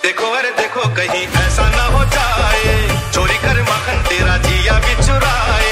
देखो अरे देखो कहीं ऐसा ना हो जाए, चोरी कर माखन तेरा जिया भी चुराए।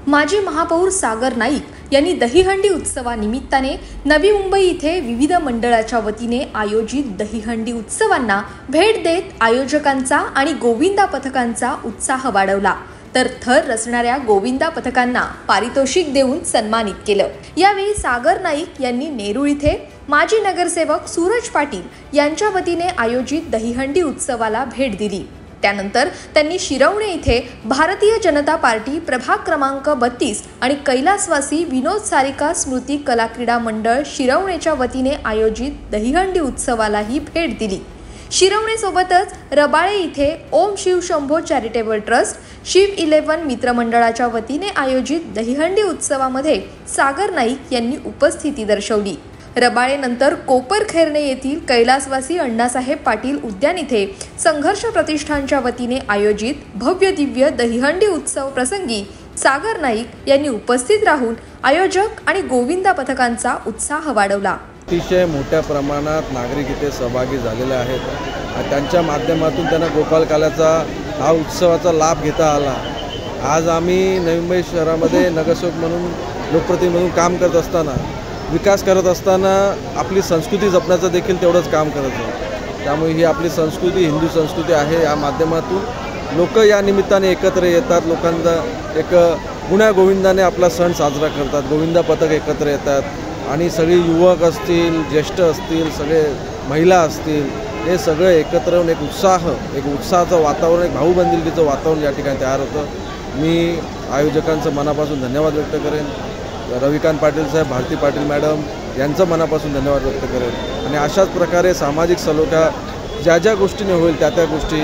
माजी महापौर सागर नाईक यांनी दहीहंडी उत्सवानिमित्ताने नवी मुंबई इथे विविध मंडळाच्या वतीने आयोजित दहीहंडी उत्सवांना भेट देत आयोजकांचा आणि गोविंदा पथकांचा उत्साह वाढवला, तर थर रचणाऱ्या गोविंदा पथकांना पारितोषिक देऊन सन्मानित केलं। यावेळी सागर नाईक यांनी नेरूळ इथे माजी नगरसेवक सूरज पाटील यांच्या वतीने आयोजित दहीहंडी उत्सवाला भेट दिली। त्यानंतर त्यांनी शिरवणे इथे भारतीय जनता पार्टी प्रभाग क्रमांक 32 आणि कैलासवासी विनोद सारिका स्मृती कला क्रीडा मंडळ शिरवणेच्या वतीने आयोजित दहीहंडी उत्सवालाही भेट दिली। शिरवणे सोबतच रबाळे इथे ओम शिव शंभो चॅरिटेबल ट्रस्ट, शिव 11 मित्रमंडळाच्या वतीने आयोजित दहीहंडी उत्सवामध्ये सागर नाईक यांनी उपस्थिती दर्शवली। रबाळे नंतर कोपरखैरणे येथील कैलासवासी अण्णासाहेब पाटील उद्यान इथे संघर्ष प्रतिष्ठानच्या वतीने आयोजित भव्य दिव्य दहीहंडी उत्सव प्रसंगी सागर नाईक यांनी उपस्थित राहून आयोजक आणि गोविंदा पथकांचा उत्साह वाढवला। अतिशय मोठ्या प्रमाणात नागरिक इथे सहभागी झालेले आहेत आणि त्यांच्या माध्यमातून त्यांना गोपालकालाचा हा उत्सवाचा लाभ घेता आला। आज आम्ही नवी मुंबई शहरामध्ये नगरसेवक म्हणून लोकप्रतिनिधी म्हणून काम करत असताना, विकास करत असताना आपली संस्कृती जपण्याचं देखील तेवढंच काम करत आहे। त्यामुळे ही आपली संस्कृती हिंदू संस्कृती आहे। या माध्यमातून लोक या निमित्ताने एकत्र येतात, लोकांना एक गुण्या गोविंदाने आपला सण साजरा करतात। गोविंदा पथक एकत्र येतात आणि सगळे युवक असतील, ज्येष्ठ असतील, सगळे महिला असतील, हे सगळे एकत्र येऊन एक उत्साहाचं वातावरण, एक भाऊबंदिलकीचं वातावरण या ठिकाणी तयार होतं। मी आयोजकांचं मनापासून धन्यवाद व्यक्त करेन। रविकांत पाटील साहेब, भारती पाटील मॅडम यांचं मनापासून धन्यवाद व्यक्त करेन आणि अशाच प्रकारे सामाजिक सलोखा ज्या ज्या गोष्टीने होईल त्या गोष्टी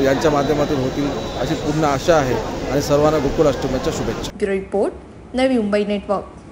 यांच्या माध्यमातून होतील अशी पूर्ण आशा आहे आणि सर्वांना गोकुळाष्टमीच्या शुभेच्छा। Bureau report, Navi Mumbai network.